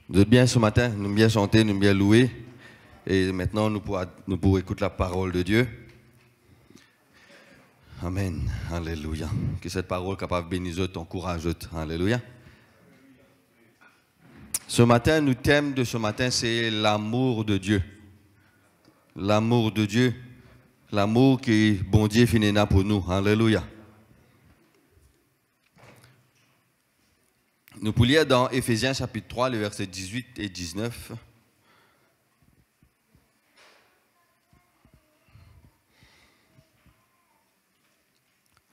Vous êtes bien ce matin, nous bien chanter, nous bien louer. Et maintenant, nous pourrons écouter la parole de Dieu. Amen. Alléluia. Que cette parole capable de bénir, t'encourage. Alléluia. Ce matin, le thème de ce matin, c'est l'amour de Dieu. L'amour de Dieu. L'amour que bon Dieu finit pour nous. Alléluia. Nous pouvons lire dans Éphésiens chapitre 3, les versets 18 et 19.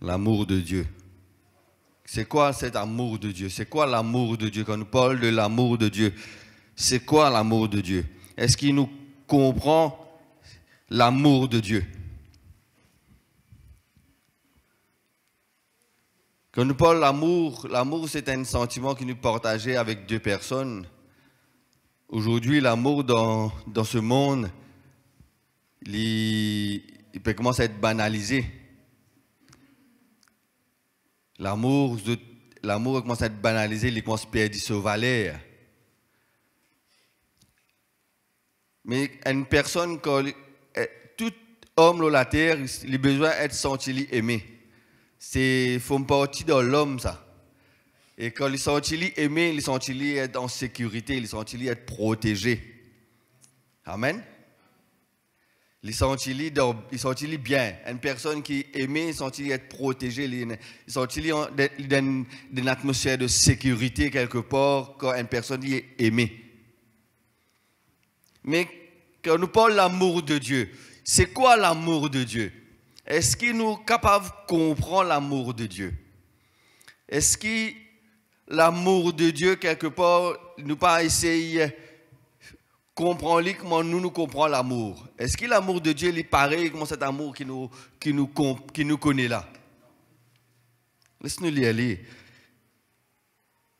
L'amour de Dieu. C'est quoi cet amour de Dieu? C'est quoi l'amour de Dieu? Quand nous parlons de l'amour de Dieu, c'est quoi l'amour de Dieu? Est-ce qu'il nous comprend l'amour de Dieu? Quand nous parlons l'amour, l'amour c'est un sentiment qui nous partageons avec deux personnes. Aujourd'hui, l'amour dans ce monde, il peut commencer à être banalisé. L'amour commence à être banalisé, il commence à perdre sa valeur. Mais une personne, tout homme sur la terre, il a besoin d'être senti aimé. C'est faut partie de l'homme ça. Et quand il senti aimé, il senti être en sécurité, il senti être protégé. Amen. Il senti bien. Une personne qui aimée, il senti être protégé, il senti dans une atmosphère de sécurité quelque part quand une personne est aimée. Mais quand nous parlons de l'amour de Dieu, c'est quoi l'amour de Dieu? Est-ce qu'il nous est capable de comprendre l'amour de Dieu? Est-ce que l'amour de Dieu, quelque part, nous pas essayer de comprendre comment nous comprenons l'amour? Est-ce que l'amour de Dieu est pareil comme cet amour qui nous connaît là? Laisse-nous lire.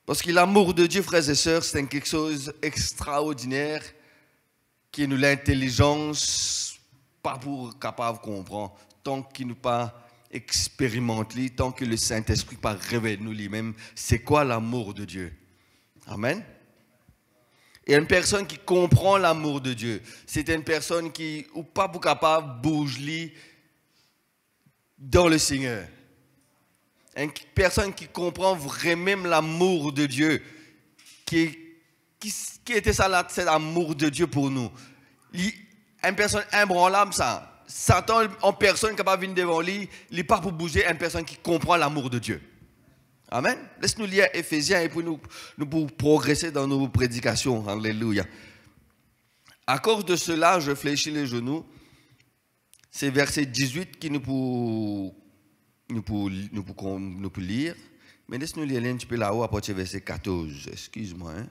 Parce que l'amour de Dieu, frères et sœurs, c'est quelque chose d'extraordinaire qui nous l'intelligence pas pour capable de comprendre. Tant qu'il nous pas expérimente, tant que le Saint-Esprit pas révèle nous lui-même, c'est quoi l'amour de Dieu? Amen. Et une personne qui comprend l'amour de Dieu, c'est une personne qui ou pas pour capable bouger dans le Seigneur. Une personne qui comprend vraiment l'amour de Dieu, qui était ça, cet amour de Dieu pour nous. Une personne imbranlable, ça. Satan en personne capable de venir devant lui, il n'est pas pour bouger, une personne qui comprend l'amour de Dieu. Amen. Laisse-nous lire Éphésiens et puis nous pour progresser dans nos prédications. Alléluia. À cause de cela, je fléchis les genoux. C'est verset 18 qui nous pour lire. Mais laisse-nous lire un petit peu là-haut à partir du verset 14. Excuse-moi. Hein.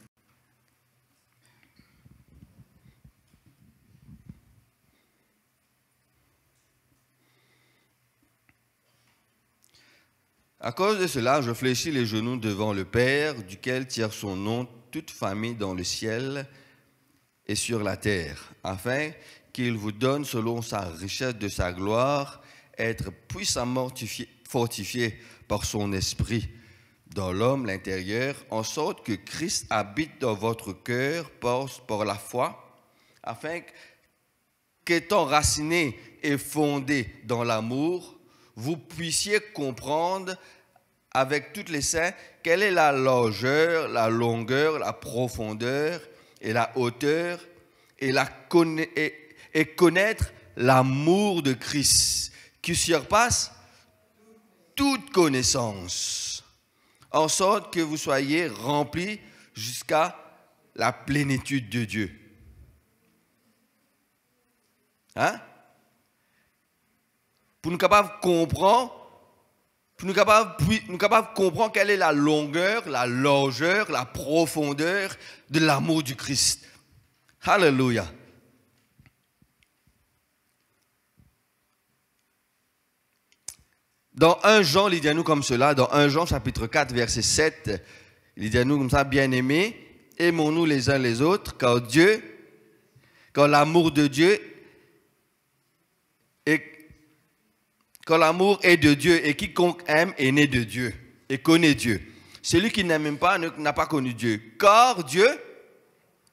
À cause de cela, je fléchis les genoux devant le Père, duquel tire son nom toute famille dans le ciel et sur la terre, afin qu'il vous donne, selon sa richesse de sa gloire, être puissamment fortifié par son esprit dans l'homme, l'intérieur, en sorte que Christ habite dans votre cœur par la foi, afin qu'étant raciné et fondé dans l'amour, vous puissiez comprendre avec toutes les saints quelle est la largeur, la longueur, la profondeur et la hauteur et connaître l'amour de Christ qui surpasse toute connaissance, en sorte que vous soyez remplis jusqu'à la plénitude de Dieu. Hein? Pour nous capables de comprendre, quelle est la longueur, la largeur, la profondeur de l'amour du Christ. Alléluia. Dans 1 Jean, il dit à nous comme cela, dans 1 Jean chapitre 4, verset 7, il dit à nous comme ça, bien-aimés, aimons-nous les uns les autres, car l'amour de Dieu quand l'amour est de Dieu et quiconque aime est né de Dieu et connaît Dieu. Celui qui n'aime pas n'a pas connu Dieu. Car Dieu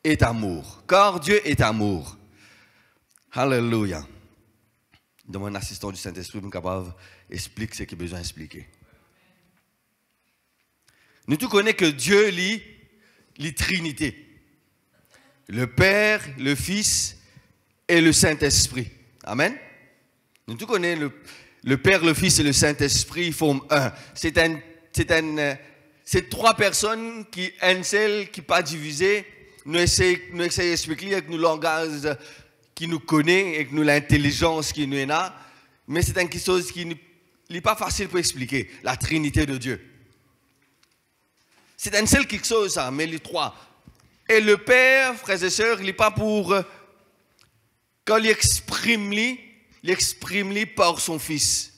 est amour. Car Dieu est amour. Alléluia. Demande un assistant du Saint-Esprit pour capable expliquer ce qu'il a besoin d'expliquer. Nous tous connaissons que Dieu lit la Trinité. Le Père, le Fils et le Saint-Esprit. Amen. Nous tous connaissons le Père, le Fils et le Saint-Esprit, ils forment un. C'est trois personnes qui, un seul, qui pas divisé. Nous essayons d'expliquer avec nos langages qui nous connaît, avec nous l'intelligence qui nous est là. Mais c'est quelque chose qui n'est pas facile pour expliquer. La Trinité de Dieu. C'est un seul quelque chose, ça, mais les trois. Et le Père, frères et sœurs, il n'est pas pour... Quand il exprime par son Fils.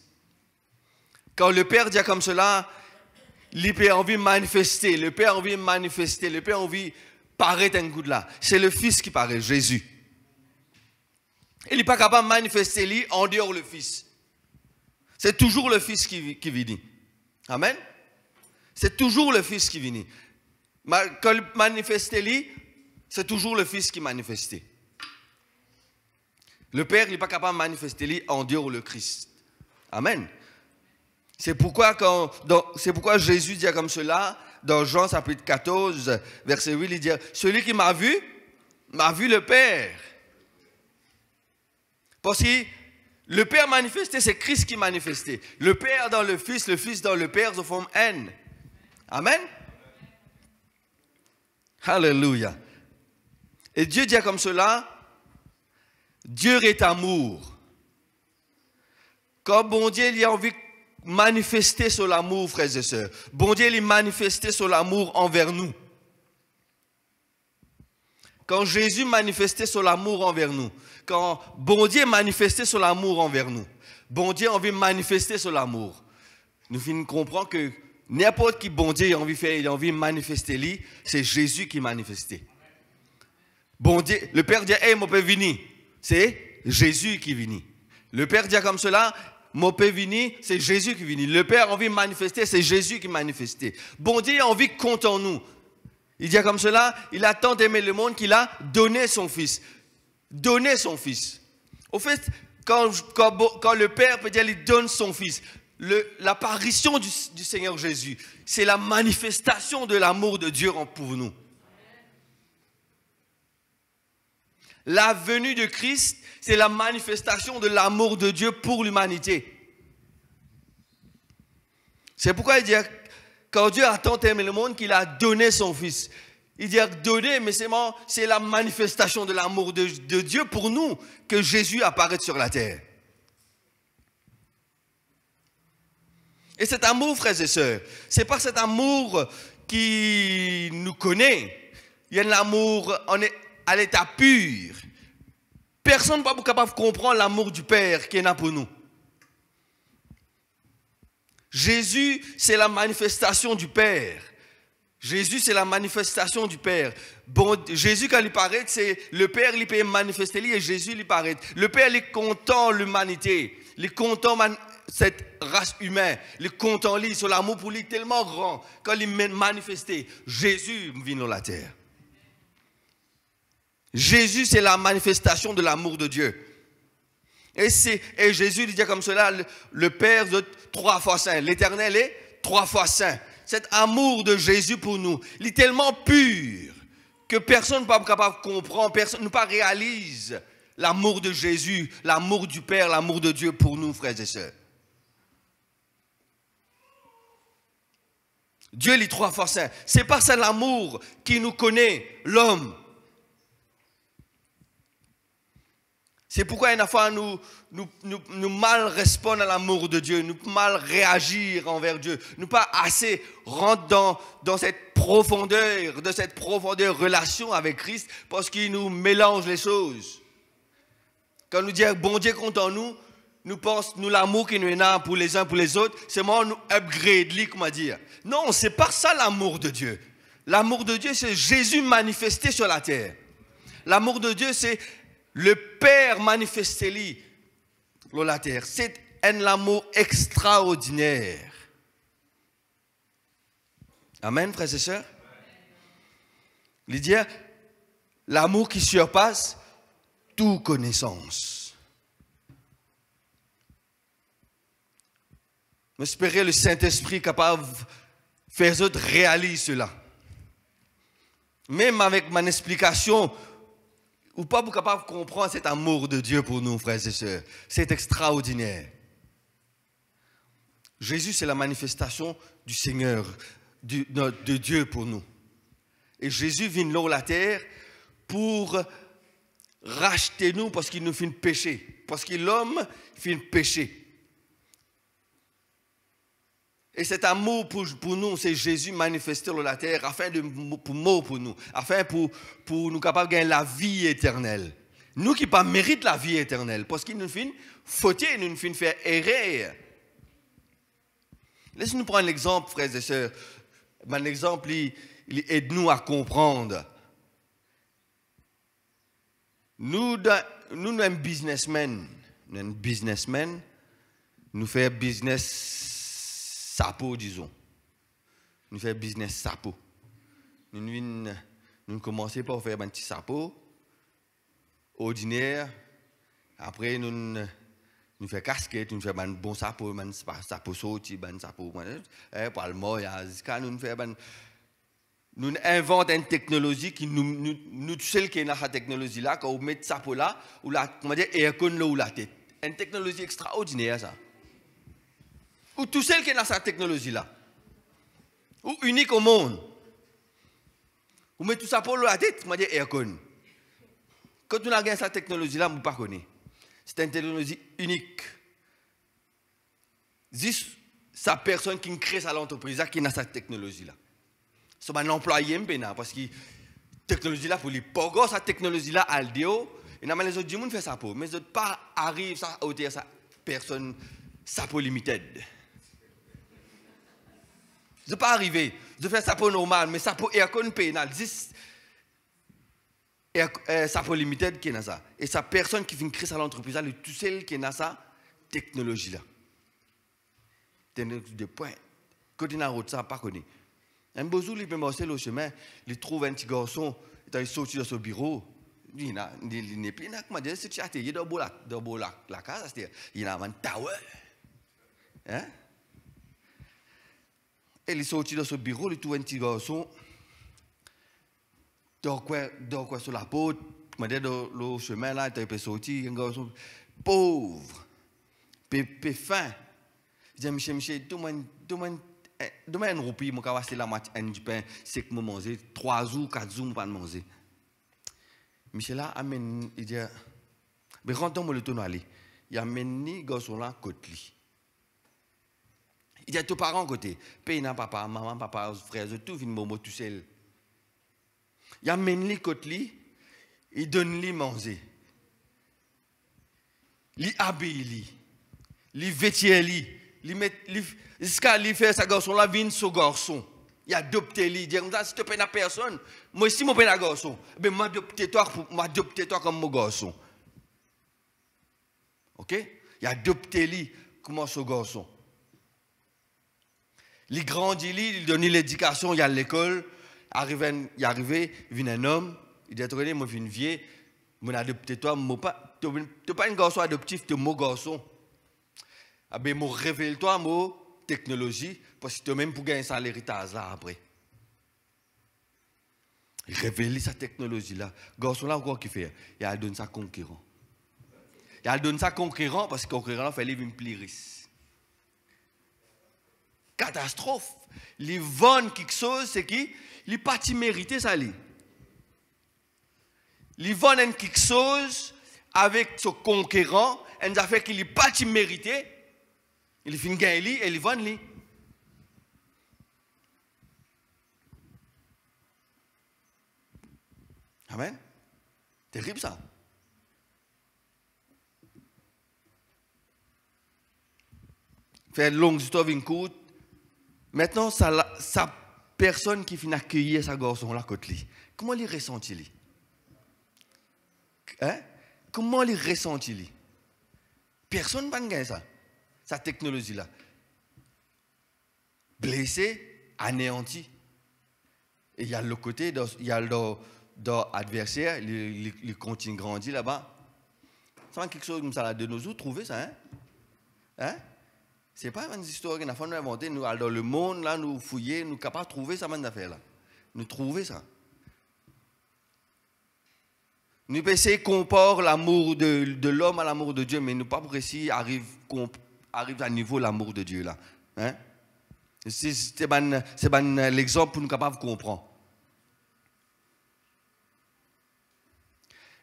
Quand le Père dit comme cela, il a envie de manifester. Le Père a envie de manifester. Le Père a envie de paraître un coup de là. C'est le Fils qui paraît, Jésus. Il n'est pas capable de manifester lui en dehors le Fils. C'est toujours le Fils qui vient. Amen. C'est toujours le Fils qui vient. Quand il manifeste lui, c'est toujours le Fils qui manifeste. Le Père n'est pas capable de manifester lui en dehors le Christ. Amen. C'est pourquoi Jésus dit comme cela, dans Jean chapitre 14, verset 8, il dit, celui qui m'a vu le Père. Parce que le Père manifesté, c'est Christ qui manifesté. Le Père dans le Fils dans le Père, se forme un. Amen. Alléluia. Et Dieu dit comme cela, Dieu est amour. Quand bon Dieu il a envie de manifester sur l'amour, frères et sœurs, bon Dieu il manifesté sur l'amour envers nous. Quand Jésus manifestait sur l'amour envers nous, quand bon Dieu manifestait sur l'amour envers nous, bon Dieu a envie de manifester sur l'amour. Nous finissons comprendre que n'importe qui bon Dieu a envie de faire, il a envie de manifester lui, c'est Jésus qui manifestait. Bon Dieu, le Père dit, hey, mon Père vini, c'est Jésus qui vini. Le Père dit comme cela, mon Père vini, c'est Jésus qui vini. Le Père a envie de manifester, c'est Jésus qui manifestait. Bon Dieu a envie de compter en nous. Il dit comme cela, il a tant aimé le monde qu'il a donné son Fils. Donné son Fils. Au fait, quand le Père peut dire, il donne son Fils, l'apparition du Seigneur Jésus, c'est la manifestation de l'amour de Dieu pour nous. La venue de Christ, c'est la manifestation de l'amour de Dieu pour l'humanité. C'est pourquoi il dit, quand Dieu a tant aimé le monde qu'il a donné son Fils. Il dit donner, mais c'est la manifestation de l'amour de Dieu pour nous que Jésus apparaît sur la terre. Et cet amour, frères et sœurs, c'est pas cet amour qui nous connaît. Il y a un amour à l'état pur. Personne n'est pas capable de comprendre l'amour du Père qui est là pour nous. Jésus, c'est la manifestation du Père. Jésus, c'est la manifestation du Père. Bon, Jésus, quand il paraît, c'est le Père, il peut manifester, et Jésus, il paraît. Le Père, il est content l'humanité. Il est content cette race humaine. Il est content lui, sur l'amour pour lui tellement grand. Quand il est manifesté, Jésus vient dans la terre. Jésus, c'est la manifestation de l'amour de Dieu. Et Jésus dit comme cela, le Père de 3 fois saint. L'Éternel est 3 fois saint. Cet amour de Jésus pour nous, il est tellement pur que personne n'est pas capable de comprendre, personne ne pas réalise l'amour de Jésus, l'amour du Père, l'amour de Dieu pour nous, frères et sœurs. Dieu est 3 fois saint. C'est par ça l'amour qui nous connaît, l'homme. C'est pourquoi une fois nous mal répondre à l'amour de Dieu, nous mal réagir envers Dieu, nous pas assez rentrer dans cette profondeur, relation avec Christ, parce qu'il nous mélange les choses. Quand nous disons bon Dieu compte en nous, nous pensons l'amour qui nous est là pour les uns pour les autres, c'est moi nous upgrade, comment dire. Non, c'est pas ça l'amour de Dieu. L'amour de Dieu, c'est Jésus manifesté sur la terre. L'amour de Dieu, c'est le Père manifesté sur la terre. C'est un amour extraordinaire. Amen, frères et sœurs. Il dit, L'amour qui surpasse toute connaissance. J'espère le Saint-Esprit capable de faire autres réaliser cela. Même avec mon explication, ou pas capable de comprendre cet amour de Dieu pour nous, frères et sœurs. C'est extraordinaire. Jésus, c'est la manifestation du Seigneur, de Dieu pour nous. Et Jésus vient là sur la terre pour racheter nous parce qu'il nous fait pécher. Parce que l'homme fait pécher. Et cet amour pour nous, c'est Jésus manifesté sur la terre afin pour nous, afin pour nous capables de gagner la vie éternelle. Nous qui pas mérite la vie éternelle, parce qu'il nous fait fauter, nous fait faire errer. Laissez-nous prendre l'exemple, frères et sœurs. Mon exemple, il aide-nous à comprendre. Nous sommes un businessman. Nous faisons business sapo, disons. Nous faisons business sapo. Nous commençons par faire un petit sapo ordinaire. Après, nous faisons casquette, nous faisons un bon sapo, un sapo sorti, un sapo. Pour le mot, nous inventons une technologie qui nous seul qui est dans cette technologie là, quand on met ce sapo là, ou la, comment dire, aircon là ou la tête. Une technologie extraordinaire ça. Ou tout seul qui est dans cette technologie-là. Ou unique au monde. Ou met tout ça pour la tête, moi je dis aircon. Quand on a gagné cette technologie-là, je ne pas connais. C'est une technologie unique. Juste sa personne qui crée sa entreprise qui a cette technologie-là. C'est un employé parce que la technologie-là, pour les pogos, cette technologie-là, à l'déo, et normalement les autres gens font ça pour. Mais les autres pas arrivent à ôter sa personne, ça pour limited. Je ne pas arriver. Je fais ça pour normal, mais ça pour aircon pénal. Ça pour limited qui est dans ça. Et sa personne qui vient créer ça l'entreprise, c'est tout seul qui est dans sa technologie-là. Des points. Quand il a route, ça, pas connu. Un beau jour, il peut marcher le chemin, il trouve un petit garçon, il est sorti de son bureau. Il n'est plus là, il dit, c'est chaté, il est dans la case, c'est-à-dire, il a un tower. Hein? Et il est sorti de son bureau, il trouve un petit garçon, dort quoi sur la porte, il dit, dans le chemin là, il est sorti, un garçon pauvre, faim. Il dit, Michel, demain, une roupie, je vais passer la moitié du pain, c'est que je mange 3 jours, 4 jours, je ne vais pas manger. Michel là, il dit, mais rentre-moi le tonneau, il amène le garçon là, côté lui. Il dit à tous parents côté, paye papa, maman, papa, frère, tout vient momo tout seul. Il amène lui côté lui, il donne lui manger. Il habille lui, il vêtit lui. Jusqu'à lui faire sa garçon là, vient ce garçon. Il adopte lui. Il dit, si tu ne payes personne, moi si je paye un garçon, ben m'adopte toi comme mon garçon. Ok? Il adopte lui comme ce garçon. Il grandit, il donne l'éducation, il y a l'école. Il arrive, il vient un homme, il dit, moi je viens vieux, je adopte toi, tu n'es pas un garçon adoptif, tu es mon garçon. Ah ben, révèle-toi, mon technologie, parce que tu même pour gagner ça l'héritage là après. Il révèle sa technologie là. Garçon là, quoi qu'il fait? Il a donné ça conquérant. Il a donné ça conquérant parce que conquérant fait vivre une pliris. Catastrophe. Les vend quelque chose, c'est qui? Il pas mérité ça lui. Il vend quelque chose avec son conquérant, et ça fait qu'il n'est pas mérité. Il finit gagner et il vend lui. Amen. Terrible ça. Faire une longue histoire une courte. Maintenant, sa personne qui finit accueillir sa garçon là côté lui. Comment il ressentit lui? Hein? Comment il ressentit lui? Personne ne va gagner ça. Sa technologie là. Blessé, anéanti. Et il y a le côté, il y a dans l'adversaire, il continue de grandir là-bas. C'est quelque chose comme ça là, de nos jours, trouver ça, hein? Hein? C'est pas une histoire qu'on a fait nous inventer, nous allons dans le monde, là, nous fouiller, nous sommes capables de trouver ça, cette affaire là. Nous trouver ça. Nous pouvons essayer de comparer l'amour de l'homme à l'amour de Dieu, mais nous pas pour essayer arrive à niveau l'amour de Dieu là. Hein? C'est l'exemple pour nous capables de comprendre.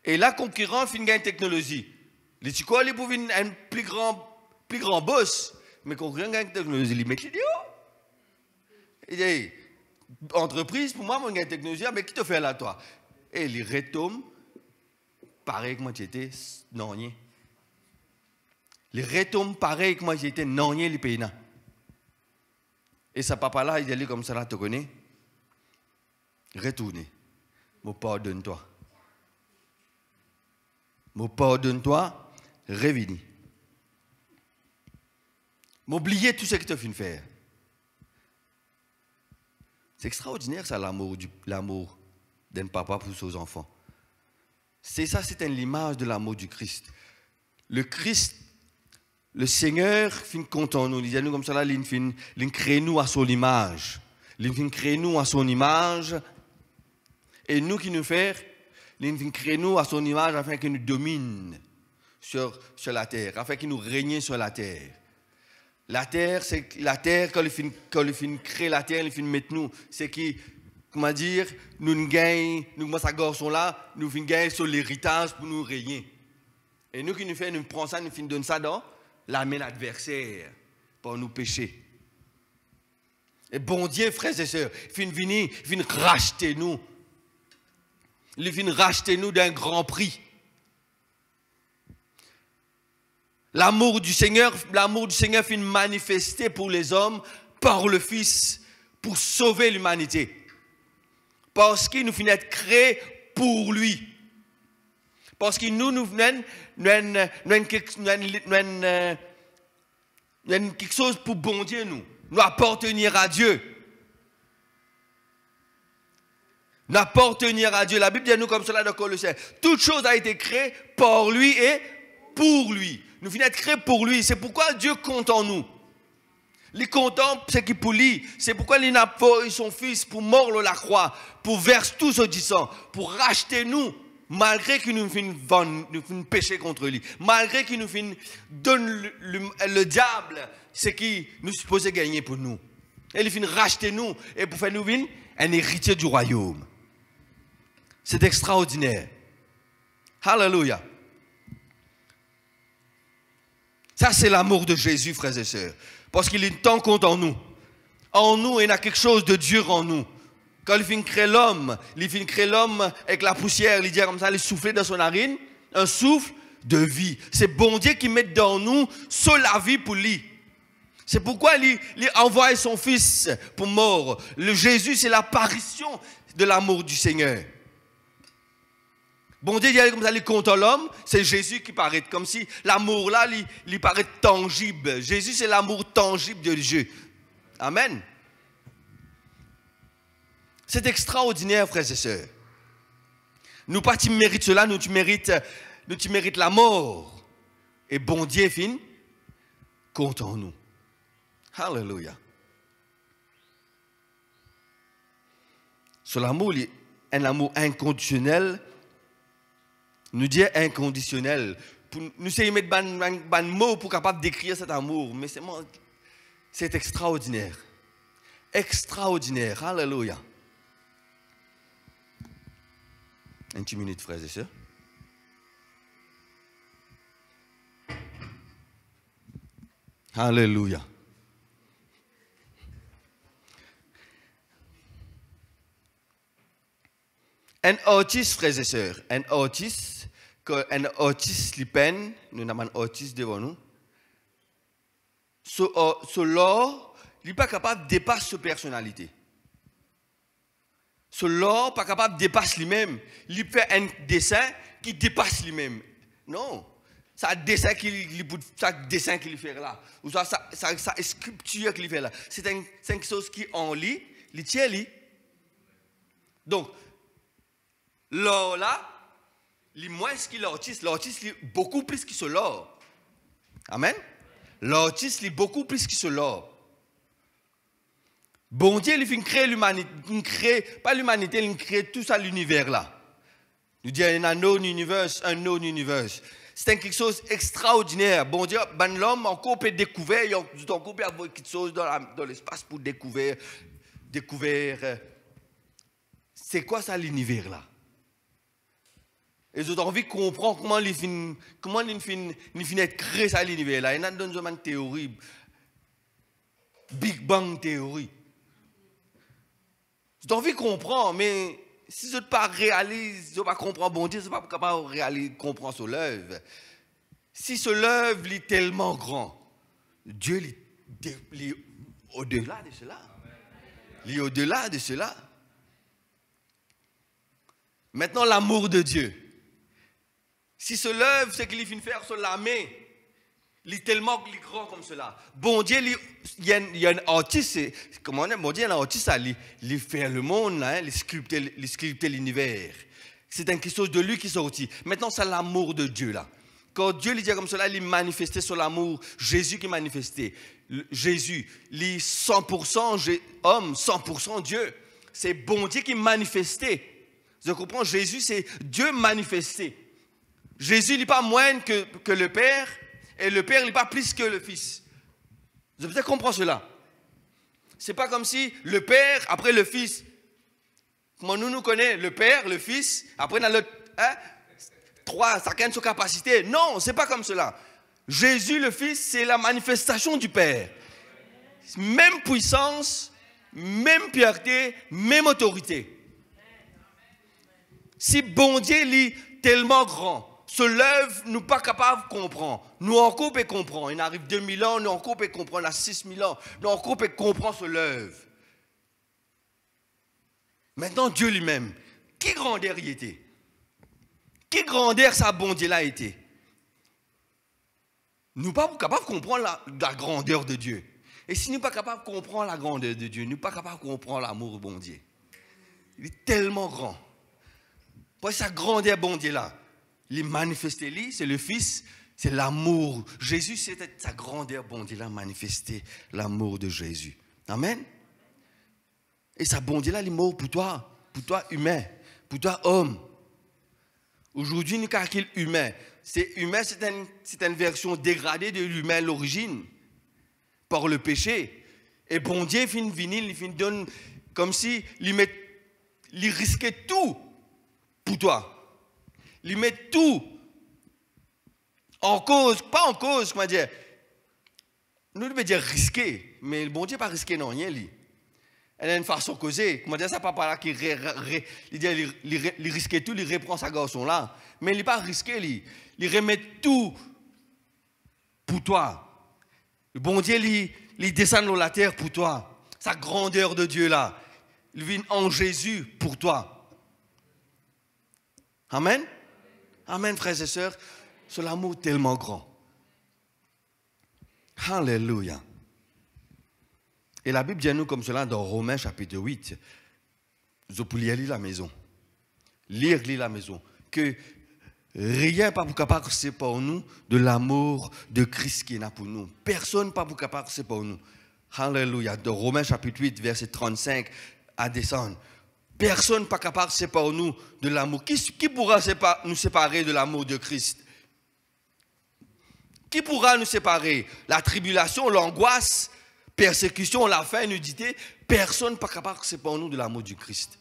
Et la concurrence finit une technologie. Les chicos, ils peuvent un plus grand boss, mais concurrent gagne une technologie, ils mettent l'idée. Et entreprise, pour moi, on gagne une technologie, mais qui te fait là, toi? Et les retombent, pareil que moi j'étais, non rien. Les retombent pareil que moi j'étais, non rien, les pays. Et sa papa là, il allait comme ça, là, te connais? Retournez. Moi, pardonne-toi. Moi, pardonne-toi, reviens. M'oublier tout ce que tu as fait faire. C'est extraordinaire ça, l'amour d'un papa pour ses enfants. C'est ça, c'est l'image de l'amour du Christ. Le Christ, le Seigneur, fin content nous. Il dit nous comme ça là, il crée nous à son image. Il crée nous à son image. Et nous qui nous faisons, il crée nous à son image afin qu'il nous domine sur la terre, afin qu'il nous règne sur la terre. La terre, c'est la terre, quand il finit créer la terre, il finit mettre nous, c'est qui, comment dire, nous gagnons, nous, ça garçon là, nous gagnons sur l'héritage pour nous régner. Et nous qui nous faisons, nous prenons ça, nous donnons ça dans la main adversaire pour nous pécher. Et bon Dieu, frères et sœurs, il finit racheter nous. Il finit racheter nous d'un grand prix. L'amour du Seigneur finit manifesté pour les hommes par le Fils pour sauver l'humanité. Parce qu'il nous finit être créé pour lui. Parce qu'il nous venons quelque chose pour bon Dieu nous appartenir à Dieu. Nous appartenir à Dieu. La Bible dit à nous comme cela dans Colossiens. Toute chose a été créée par lui et pour lui. Nous venons être créés pour lui. C'est pourquoi Dieu compte en nous. Il content, c'est qu'il pour lui. C'est pourquoi il a pris son fils pour mordre la croix, pour verser tout ce du sang, pour racheter nous, malgré qu'il nous finisse pécher contre lui. Malgré qu'il nous donne le diable, c'est qui nous supposait gagner pour nous. Et il finit racheter nous et pour faire nous un héritier du royaume. C'est extraordinaire. Alléluia. Ça, c'est l'amour de Jésus, frères et sœurs. Parce qu'il est tant compte en nous. En nous, il y a quelque chose de dur en nous. Quand il finit créer l'homme avec la poussière, il dit comme ça, il souffle dans son narine, un souffle de vie. C'est bon Dieu qui met dans nous sur la vie pour lui. C'est pourquoi il envoie son fils pour mort. Le Jésus, c'est l'apparition de l'amour du Seigneur. Bon Dieu, il comme ça, il compte l'homme, c'est Jésus qui paraît comme si l'amour là, il paraît tangible. Jésus, c'est l'amour tangible de Dieu. Amen. C'est extraordinaire, frères et sœurs. Nous pas tu mérites cela, nous tu mérites la mort. Et bon Dieu, fin, compte en nous. Alléluia. Sur l'amour, un amour inconditionnel. Nous dit inconditionnel. Nous essayons de mettre un mot pour capable décrire cet amour, mais c'est extraordinaire. Extraordinaire. Alléluia. Une petite minute, frères et sœurs. Alléluia. Un artiste, frères et sœurs, un artiste, li peine, nous avons un artiste devant nous. Ce l'art, il n'est pas capable de dépasser sa personnalité. Ce l'art n'est pas capable de dépasser lui-même. Il fait un dessin qui dépasse lui-même. Non. C'est un dessin qu'il fait là. Ou ça sculpture qu'il fait là. C'est quelque chose qui en lit, il tient lui. Donc, L'or là, moins qu'il l'artiste beaucoup plus qu'il se l'or. Amen. L'artiste lit beaucoup plus qu'il se l'or. Bon Dieu, il fait créer l'humanité, pas l'humanité, il crée tout ça l'univers là. Nous disons un known universe, un known universe. C'est quelque chose d'extraordinaire. Bon Dieu, ben l'homme encore peut découvrir, il y a encore quelque chose dans l'espace pour découvrir. C'est quoi ça l'univers là? Et j'ai envie de comprendre comment il finit de créer ça l'univers là. Il y a une théorie, Big Bang théorie. J'ai envie de comprendre, mais si je ne pas réalise, je ne pas comprendre bon Dieu, je ne suis pas capable de comprendre ce l'œuvre. Si ce l'œuvre est tellement grand, Dieu est au-delà de cela. Il est au-delà de cela. Maintenant, l'amour de Dieu. Si ce l'œuvre, c'est qu'il finit de faire sur la main, il est tellement grand comme cela. Bon Dieu, il y a un artiste, comment on dit, bon Dieu, il y a un artiste, il fait le monde, là, il sculpte l'univers. C'est quelque chose de lui qui est sorti. Maintenant, c'est l'amour de Dieu, là. Quand Dieu lui dit comme cela, il manifestait sur l'amour. Jésus qui manifestait. Jésus, il est 100% homme, 100% Dieu. C'est bon Dieu qui manifestait. Je comprends, Jésus, c'est Dieu manifesté. Jésus n'est pas moins que le Père, et le Père n'est pas plus que le Fils. Vous avez peut-être compris cela. Ce n'est pas comme si le Père, après le Fils, comment nous connaissons, le Père, le Fils, après dans le trois, chacun de sa capacité. Non, ce n'est pas comme cela. Jésus, le Fils, c'est la manifestation du Père. Même puissance, même pureté, même autorité. Si bon Dieu est tellement grand, ce l'œuvre, nous pas capables de comprendre. Nous encore peut comprendre. Il arrive 2000 ans, nous encore peut comprendre. À 6000 ans, nous encore peut comprendre ce l'œuvre. Maintenant, Dieu lui-même, qui grandeur il était? Qui grandeur sa bon Dieu là été? Nous pas capables de comprendre la grandeur de Dieu. Et si nous ne sommes pas capables de comprendre la grandeur de Dieu, nous ne sommes pas capables de comprendre l'amour de bon Dieu. Il est tellement grand. Pour sa grandeur bon Dieu là, il est manifesté, c'est le Fils, c'est l'amour. Jésus, c'était sa grandeur bon Dieu là, manifesté l'amour de Jésus. Amen. Et sa bon Dieu là, il est mort pour toi humain, pour toi homme. Aujourd'hui, nous avons qu'il humain. C'est humain, c'est une version dégradée de l'humain à l'origine, par le péché. Et bon Dieu, il donne comme si il risquait tout pour toi. Il met tout en cause, pas en cause, comment dire. Nous devons dire risquer, mais le bon Dieu n'a pas risqué non rien. Elle a une façon de causer. Comment dire ça, papa là qui il risquait tout, il reprend sa garçon là. Mais il n'est pas risqué, il remet tout pour toi. Le bon Dieu, il descend dans la terre pour toi. Sa grandeur de Dieu là, il vient en Jésus pour toi. Amen. Amen, frères et sœurs. C'est l'amour tellement grand. Alléluia. Et la Bible dit à nous comme cela dans Romains chapitre 8. Vous pouvez lire la maison. Lire la maison. Que rien n'est pas capable de séparer nous de l'amour de Christ qui est là pour nous. Personne n'est pas capable de séparer nous. Alléluia. Dans Romains chapitre 8, verset 35 à descendre. Personne n'est pas capable de séparer nous de l'amour. Qui pourra nous séparer de l'amour de Christ? Qui pourra nous séparer? La tribulation, l'angoisse, persécution, la faim, nudité. Personne n'est pas capable de séparer nous de l'amour du Christ.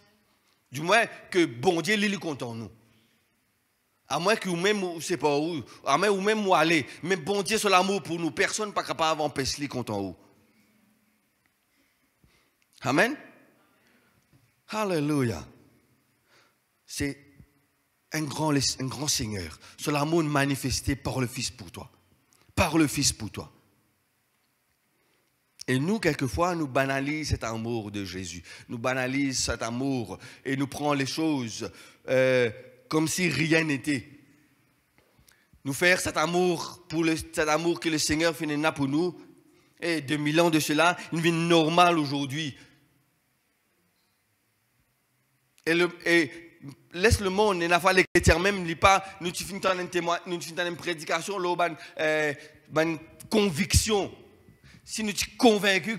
Du moins que bon Dieu l'est contre nous. À moins que vous-même, vous ne savez pas où. À moins que vous-même, vous allez. Mais bon Dieu, c'est l'amour pour nous. Personne n'est pas capable d'empêcher contre nous. Amen. Alléluia. C'est un grand Seigneur. C'est l'amour manifesté par le Fils pour toi. Par le Fils pour toi. Et nous, quelquefois, nous banalisons cet amour de Jésus. Nous banalisons cet amour et nous prenons les choses comme si rien n'était. Nous faire cet amour, cet amour que le Seigneur fait pour nous, et 2000 ans de cela, une vie normale aujourd'hui. Et laisse le monde, et n'a pas les chrétiens même, il pas, nous tu finis une témoin, nous tu finis une prédication, une conviction. Si nous sommes convaincus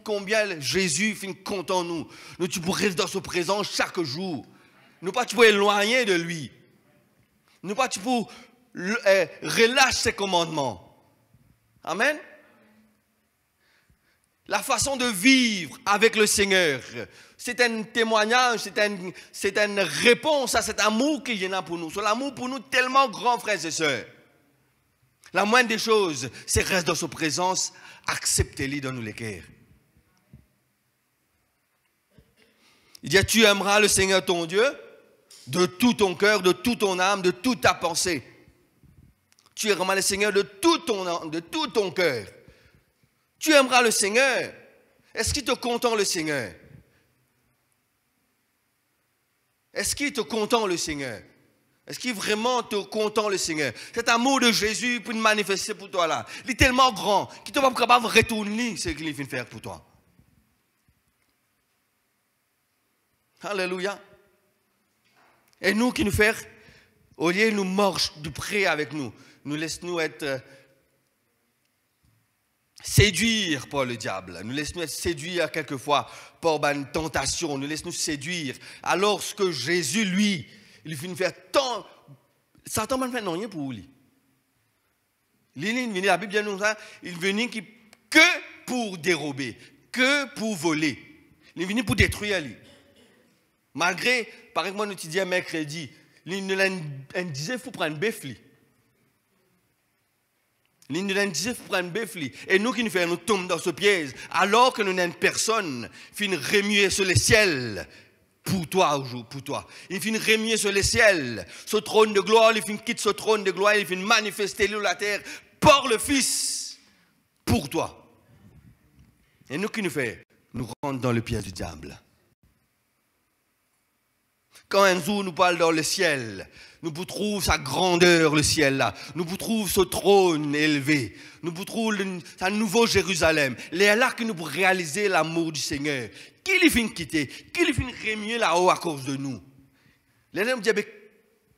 combien Jésus finit content nous, nous tu pourrais rester dans sa présence chaque jour. Nous pas tu peux éloigner de lui. Nous pas tu peux relâcher ses commandements. Amen. La façon de vivre avec le Seigneur, c'est un témoignage, c'est une réponse à cet amour qu'il y en a pour nous. C'est l'amour pour nous tellement grand, frères et sœurs. La moindre des choses, c'est rester dans sa présence, acceptez-le dans nous les cœurs. Il dit, tu aimeras le Seigneur ton Dieu de tout ton cœur, de toute ton âme, de toute ta pensée. Tu aimeras le Seigneur de tout ton âme, de tout ton cœur. Tu aimeras le Seigneur. Est-ce qu'il te content le Seigneur? Est-ce qu'il te content le Seigneur? Est-ce qu'il vraiment te content le Seigneur? Cet amour de Jésus pour nous manifester pour toi là, il est tellement grand qu'il ne peut pas capable de retourner ce qu'il vient de faire pour toi. Alléluia. Et nous qui nous faisons, au lieu de nous marcher de près avec nous, nous laissons-nous être séduire par le diable. Nous laissons-nous être séduire quelquefois par une tentation. Nous laissons-nous séduire. Alors que Jésus, lui, il finit faire tant. Satan ne fait rien pour lui. La Bible dit nous ça, il vient que pour dérober, que pour voler. Il vient pour détruire lui. Malgré, par exemple, nous disons mercredi, il nous disait qu'il faut prendre un bœuf. Il nous disait qu'il faut prendre un bœuf. Et nous qui nous faisons, nous tombons dans ce piège, alors que nous n'avons personne, qui finit remuer sur les ciels. Pour toi, pour toi. Il finit remuer sur les ciels. Ce trône de gloire, il finit quitter ce trône de gloire, il finit manifester sur la terre par le Fils. Pour toi. Et nous qui nous faisons, nous rentrons dans le piège du diable. Quand un jour nous parle dans le ciel, nous trouvons sa grandeur, le ciel là. Nous trouvons ce trône élevé. Nous trouvons un nouveau Jérusalem. C'est là que nous pouvons réaliser l'amour du Seigneur. Qui lui finit quitter? Qui lui finit remuer là-haut à cause de nous? Les hommes disent,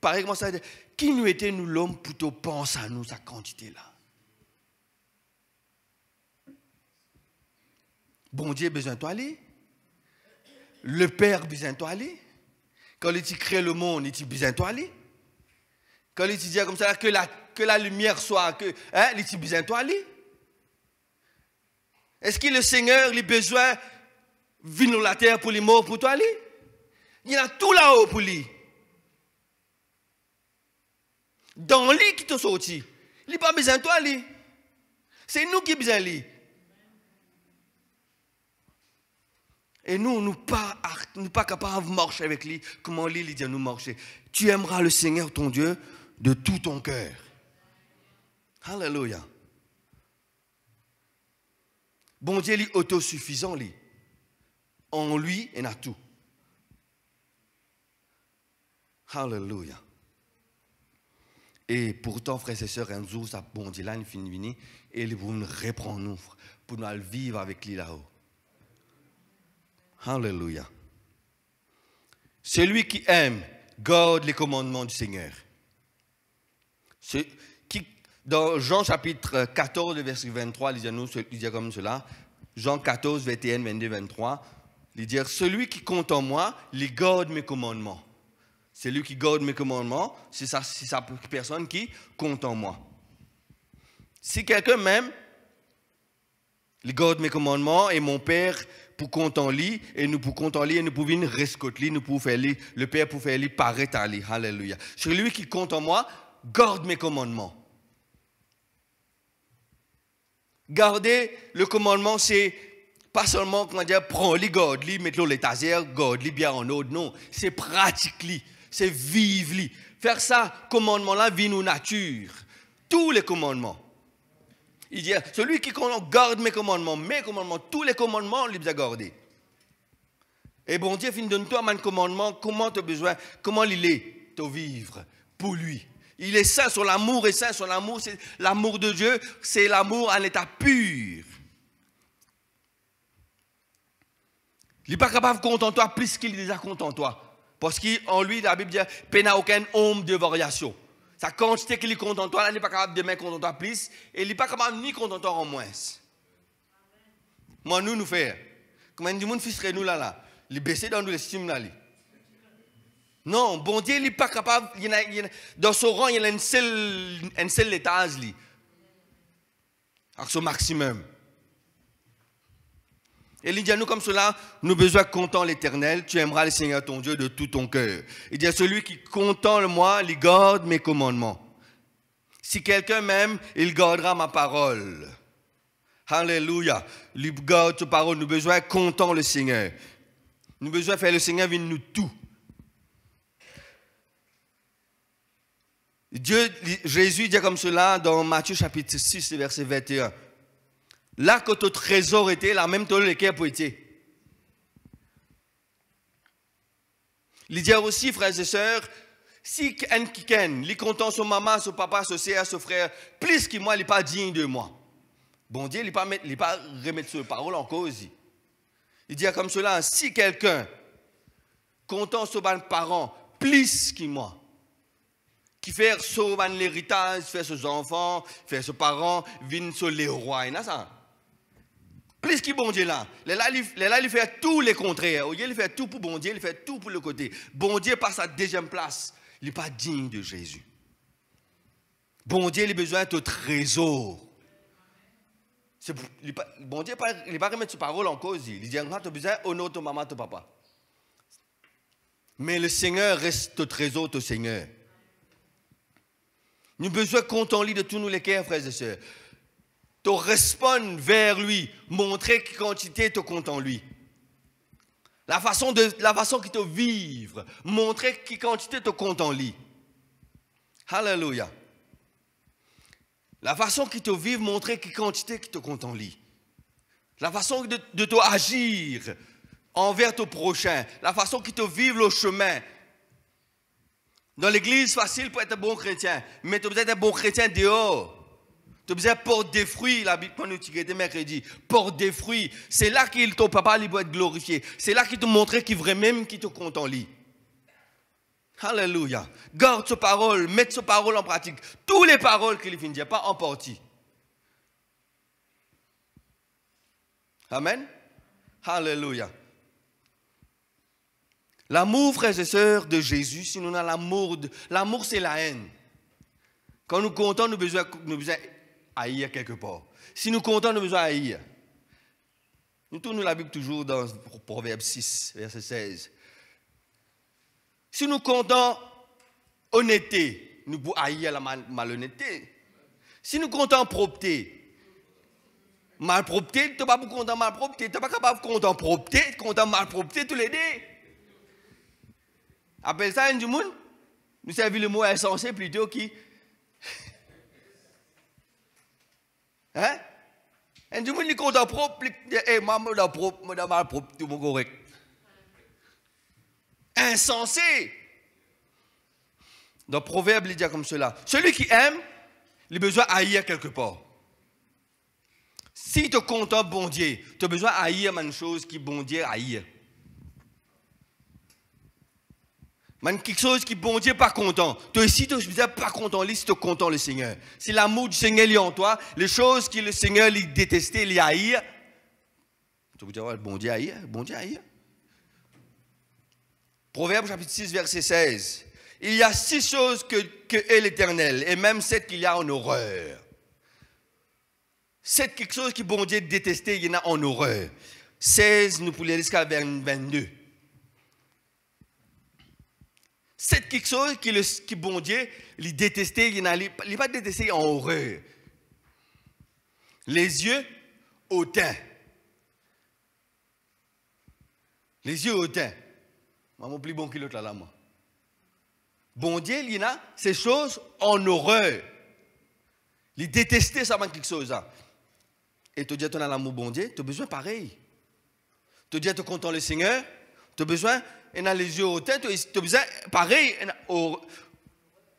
par exemple, ça dit, qui nous était nous l'homme plutôt pense à nous, sa quantité là? Bon Dieu, besoin de toi aller. Le Père, besoin de toi aller. Quand il crée le monde, il dit besoin de toi aller. Quand il dit comme ça, que la lumière soit, il dit besoin de toi aller. Est-ce que le Seigneur a besoin de venir sur la terre pour les morts pour toi aller? Il y a tout là-haut pour lui. Dans lui qui te sorti. Il n'a pas besoin de toi aller. C'est nous qui avons besoin de lui. Et nous ne sommes pas capables de marcher avec lui. Comment lui, il dit à nous marcher? Tu aimeras le Seigneur ton Dieu de tout ton cœur. Alléluia. Bon Dieu, il est autosuffisant, lui. En lui, il a tout. Alléluia. Et pourtant, frères et sœurs, un jour, ça, bon Dieu, là, il finit de venir et il vous reprend nous pour nous vivre avec lui là-haut. Alléluia. Celui qui aime garde les commandements du Seigneur. Dans Jean chapitre 14, verset 23, il dit comme cela. Jean 14, 21, 22, 23. Il dit, celui qui compte en moi, il garde mes commandements. Celui qui garde mes commandements, c'est sa personne qui compte en moi. Si quelqu'un m'aime, il garde mes commandements et mon Père pour compte en lui, et nous pour compte en lui, et nous pouvons rescoter, nous pouvons faire lui, le Père pour faire lui paraître à lui. Alléluia. Celui qui compte en moi, garde mes commandements. Garder le commandement, c'est pas seulement, comment dire, prends-les, garde-les, mets-le l'étagère, garde-les bien en ordre. Non, c'est pratique-les, c'est vivre-les. Faire ça, commandement-là, vit nos natures. Tous les commandements. Il dit, celui qui garde mes commandements, tous les commandements, il les a gardés. Et bon Dieu, donne-toi un commandement, comment tu as besoin, comment il est, de vivre pour lui. Il est saint sur l'amour, et saint sur l'amour, c'est l'amour de Dieu, c'est l'amour à l'état pur. Il n'est pas capable de compter en toi plus qu'il est déjà compte en toi. Parce qu'en lui, la Bible dit, il n'a aucune ombre de variation. Sa quantité qu'il est content toi, il n'est pas capable de mettre content toi plus, et il n'est pas capable ni content toi en moins. Moi, nous faisons. Comment du monde serait nous là, il baisser dans l'estime là. Non, bon Dieu, il n'est pas capable, dans son rang, il y a un seul étage, avec son maximum. Et il dit à nous comme cela, nous avons besoin de content l'Éternel, tu aimeras le Seigneur ton Dieu de tout ton cœur. Il dit à celui qui content moi, il garde mes commandements. Si quelqu'un m'aime, il gardera ma parole. Alléluia. Il garde ta parole, nous avons besoin de content le Seigneur. Nous avons besoin de faire le Seigneur venir nous tout. Jésus dit comme cela dans Matthieu chapitre 6, verset 21. Là que ton trésor était, là même ton lequel pour été. Il dit aussi, frères et sœurs, si quelqu'un est content son maman, son papa, son sœur, son frère, plus que moi, il n'est pas digne de moi. Bon Dieu, il n'est pas remettre ses paroles en cause. Il dit comme cela, si quelqu'un content son parent, plus que moi, qui fait son l'héritage, fait ses enfants, fait ses parents, vient sur les rois, il y a ça. Plus qu'il bon Dieu là, il fait tous les contraires. Il fait tout pour bon Dieu, il fait tout pour le côté. Bon Dieu passe à la deuxième place. Il n'est pas digne de Jésus. Bon Dieu, il a besoin de trésor. Bon Dieu, il ne va pas remettre ses paroles en cause. Il dit, tu as besoin d'honorer ton maman, ton papa. Mais le Seigneur reste ton trésor, ton Seigneur. Nous avons besoin de contenter de tous nous les cœurs, frères et sœurs. Tu réponds vers lui, montrer quelle quantité tu comptes en lui. La façon qu'il te vivre, montrer quelle quantité tu comptes en lui. Alléluia. La façon qu'il te vivre, montrer quelle quantité tu comptes en lui. La façon de te agir envers ton prochain. La façon qu'il te vivre le chemin. Dans l'église, facile pour être un bon chrétien, mais tu dois être un bon chrétien dehors. Tu as besoin de porter des fruits, la Bible, quand nous étudions mercredi, porte des fruits. C'est là que ton papa il doit être glorifié. C'est là qu'il te montre qu'il vraiment qui te compte en lui. Alléluia. Garde sa parole, mets sa parole en pratique. Toutes les paroles qu'il vient dire, pas en partie. Amen. Alléluia. L'amour, frères et sœurs, de Jésus, si nous avons l'amour, c'est la haine. Quand nous comptons, nous avons besoin haïr quelque part. Si nous comptons, nous avons besoin haïr. Nous tournons la Bible toujours dans Proverbe 6, verset 16. Si nous comptons honnêteté, nous pouvons haïr la malhonnêteté. Si nous comptons propreté, malpropreté, tu n'es pas content de malpropreté, tu n'es pas capable de compter propreté, content de malpropreté tous les deux. Appelle ça un du monde. Nous servons le mot insensé plutôt qui. Hein? Un du monde qui compte propre, maman dans propre, madame mal propre, tout mon correct. Insensé. Dans Proverbe, il dit comme cela. Celui qui aime, il a besoin d'haïr quelque part. Si tu es content, bon Dieu, tu as besoin d'haïr une chose qui bon Dieu haïr. Quelque chose qui bon Dieu pas content. Toi ici, tu n'es pas content, si tu es content le Seigneur. Si l'amour du Seigneur est en toi, les choses que le Seigneur lui détestait, lui haïr, tu peux dire, bon Dieu haïr, bon Dieu haïr. Proverbe chapitre 6, verset 16. Il y a 6 choses que est l'Éternel, et même 7 qu'il y a en horreur. 7 quelque chose que bon Dieu détestait, il y en a en horreur. 16, nous pouvons aller jusqu'à 22. C'est quelque chose qui bon Dieu, il détestait, il n'est pas détesté en horreur. Les yeux hautains. Les yeux hautains. Maman, plus bon que l'autre là, moi. Bon Dieu, il y a ces choses en horreur. Il détestait ça, quelque chose. Et tu dis, tu as l'amour bon Dieu, tu as besoin pareil. Tu dis, tu es content le Seigneur, tu as besoin. Et dans les yeux hautains, tu as besoin, pareil, en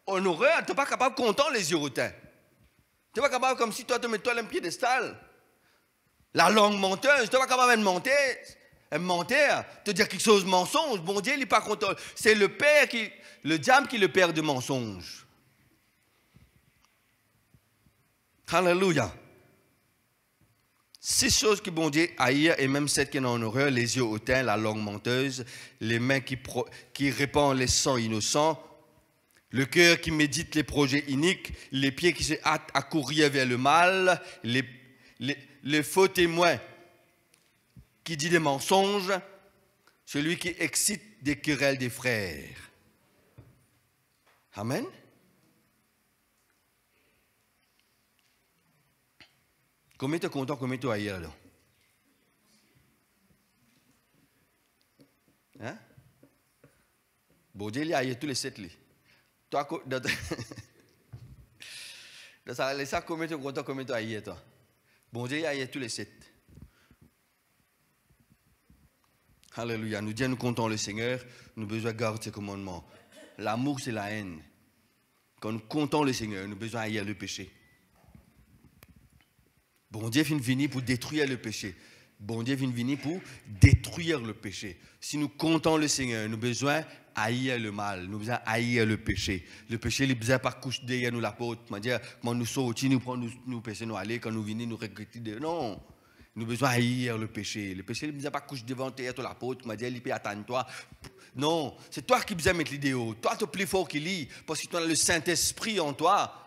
horreur, tu n'es pas capable de compter les yeux hautains. Tu n'es pas capable, comme si toi, tu mets toi un piédestal. La langue menteuse, tu n'es pas capable de monter. un menteur, te dire quelque chose de mensonge. Bon Dieu, il n'est pas content. C'est le diable qui est le père de mensonges. Alléluia. 6 choses que bon Dieu haït, et même 7 qui sont en horreur: les yeux hautains, la langue menteuse, les mains qui répandent les sangs innocents, le cœur qui médite les projets iniques, les pieds qui se hâtent à courir vers le mal, les faux témoins qui disent des mensonges, celui qui excite des querelles des frères. Amen. Combien tu es content, combien tu es ailleurs là? Hein? Bon Dieu, il y a tous les 7 là. Toi, dans ça, combien tu es content, combien tu es ailleurs toi? Bon Dieu, il y a tous les 7. Alléluia. Nous disons, nous comptons le Seigneur, nous avons besoin de garder ses commandements. L'amour, c'est la haine. Quand nous comptons le Seigneur, nous avons besoin d'haïr le péché. Bon Dieu vient venir pour détruire le péché. Bon Dieu vient venir pour détruire le péché. Si nous comptons le Seigneur, nous avons besoin haïr le mal, nous avons besoin haïr le péché. Le péché, il ne besoin pas coucher derrière nous la porte. Comment nous sortir, nous prendre, nous pécher, nous aller, quand nous venons, nous regretter. Non. Nous avons besoin haïr le péché. Le péché, il ne besoin pas coucher devant toi, la porte, il peut attendre toi. Non. C'est toi qui besoin mettre l'idée. Toi, tu es plus fort qu'il lit, parce que tu as le Saint-Esprit en toi.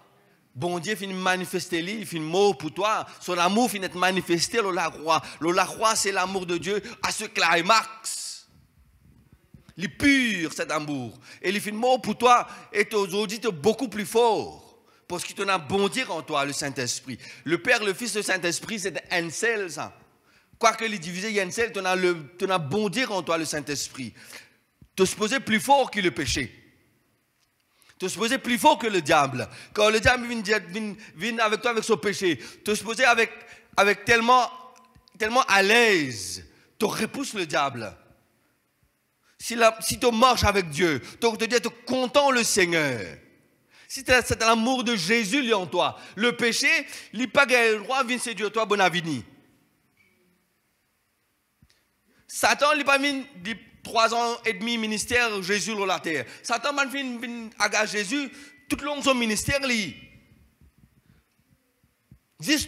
Bon Dieu finit manifester lui, il finit mot pour toi. Son amour finit de manifester la croix. La croix, c'est l'amour de Dieu à ce climax. Il est pur, cet amour. Et il finit mot pour toi. Et aujourd'hui, tu es beaucoup plus fort. Parce que tu as bon Dieu en toi, le Saint-Esprit. Le Père, le Fils, le Saint-Esprit, c'est un seul, ça. Quoique les divisés, il y a un seul, tu as bon Dieu en toi, le Saint-Esprit. Tu es supposé plus fort que le péché. Tu es supposé plus fort que le diable. Quand le diable vient avec toi avec son péché, tu es supposé avec tellement à l'aise, tu repousses le diable. Si tu marches avec Dieu, tu es content le Seigneur. Si c'est l'amour de Jésus lui en toi, le péché, il n'est pas le droit de venir séduire toi, bon avenir. Satan, il n'a pas mis 3 ans et demi ministère Jésus sur la terre. Satan m'a fait à Jésus tout le long de son ministère.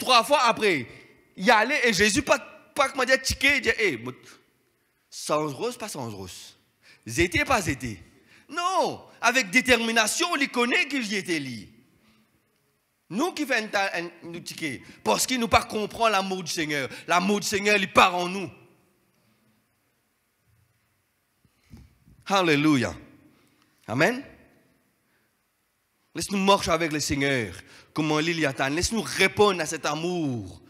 3 fois après, il y allait et Jésus pas comment dire tiqué, dire sans rose, pas sans rose. Zété, pas zété. Non, avec détermination, il connaît que j'y étais li. Nous qui faisons nous tiquer, parce qu'il nous pas comprend l'amour du Seigneur. L'amour du Seigneur, il part en nous. Alléluia. Amen. Laisse-nous marcher avec le Seigneur. Comment il y attend. Laisse-nous répondre à cet amour.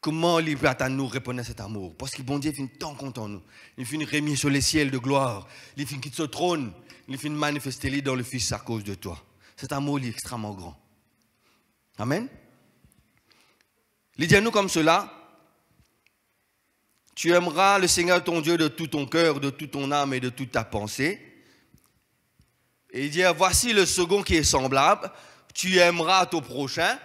Comment il peut attendre nous répondre à cet amour. Parce que bon Dieu finit tant content nous. Il finit remis sur les ciels de gloire. Il finit quitter ce trône. Il finit manifester dans le Fils à cause de toi. Cet amour est extrêmement grand. Amen. Il dit à nous comme cela. Tu aimeras le Seigneur ton Dieu de tout ton cœur, de toute ton âme et de toute ta pensée. Et il dit, voici le second qui est semblable. Tu aimeras ton prochain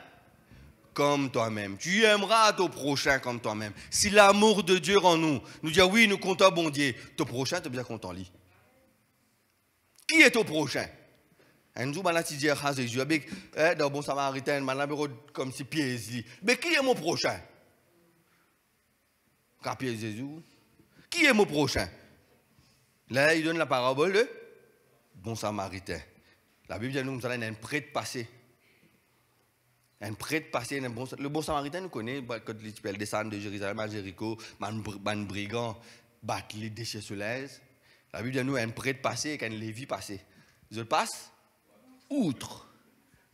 comme toi-même. Tu aimeras ton prochain comme toi-même. Si l'amour de Dieu en nous, nous dit, oui, nous comptons bon Dieu, ton prochain, tu es bien content lui. Qui est ton prochain? Un jour, tu dis à Jésus, dans bon samaritain, comme si pieds. Mais qui est mon prochain? Capien Jésus. Qui est mon prochain? Là, il donne la parabole de bon samaritain. La Bible dit nous avons un prêtre passé. Un prêtre passé. Le bon samaritain, nous connaissons, quand il descend de Jérusalem à Jéricho, un brigand bat les déchets sur l'aise. La Bible dit nous un prêtre passé et un lévi passé. Je le passe outre.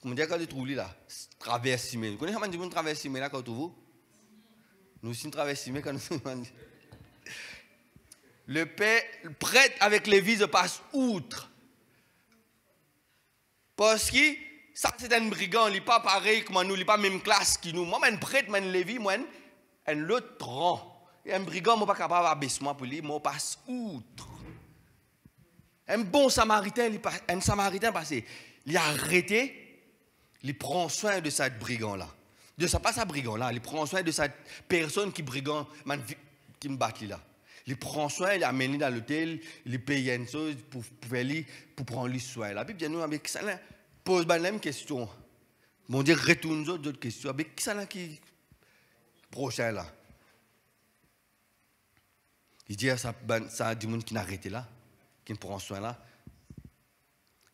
Comment dire quand tu trouves là? Traverse Simé. Vous connaissez comment dire traverse Simé là quand tu trouves? Nous sommes traversés, mais quand nous sommes. Le prêtre avec Lévi se passe outre. Parce que ça, c'est un brigand, il n'est pas pareil comme nous, il n'est pas même classe que nous. Moi, un prêtre, un Lévi, moi, un autre rang. Et un brigand, je ne suis pas capable d'abaisser moi pour lui, moi, passe outre. Un bon samaritain, un samaritain passé, il a arrêté, il prend soin de cette brigand-là. De ça, pas sa brigand là, il prend soin de cette personne qui brigand, qui me bat là. Il prend soin, il amène dans l'hôtel, il paye une chose pour prendre les soins. La Bible dit nous avec ça là, pose la même question. Bon Dieu retourne d'autres questions avec ça là qui prochain là. Il dit ça a du monde qui n'a arrêté là, qui ne prend soin là.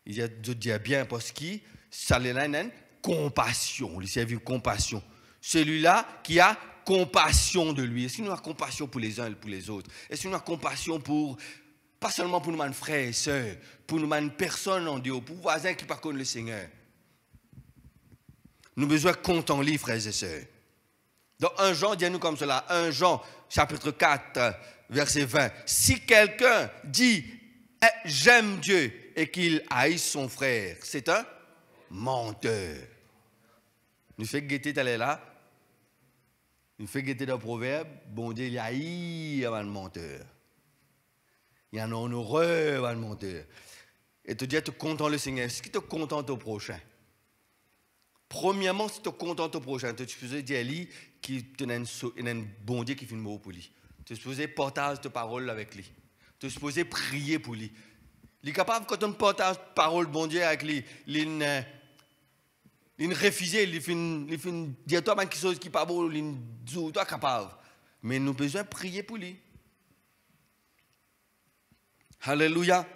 Il dit Dieu dit bien parce que ça là une compassion, il servi compassion. Celui-là qui a compassion de lui. Est-ce qu'il nous a compassion pour les uns et pour les autres? Est-ce qu'il nous a compassion pour, pas seulement pour nous, frères et sœurs, pour nous, personnes en Dieu, pour voisins qui ne connaissent pas le Seigneur? Nous avons besoin de compter en livre, frères et sœurs. Dans 1 Jean, dis-nous comme cela, 1 Jean, chapitre 4, verset 20. Si quelqu'un dit « j'aime Dieu » et qu'il haïsse son frère, c'est un menteur. Nous fait guetter d'aller là. Nous fait guetter dans le proverbe. Bon Dieu, il haït un menteur. Il y en a en horreur un menteur. Et te dire, tu es content le Seigneur. Est-ce que tu es content au prochain? Premièrement, si tu es content au prochain, tu es supposé dire lui qui te un bon Dieu qui fait une mot pour lui. Tu es supposé partager tes paroles avec lui. Tu es supposé prier pour lui. Il est capable, quand on partage parole de bon Dieu avec lui, il refuse, il fait dire toi quelque chose qui n'est pas bon, il dit toi capable. Mais nous avons besoin de prier pour lui. Alléluia.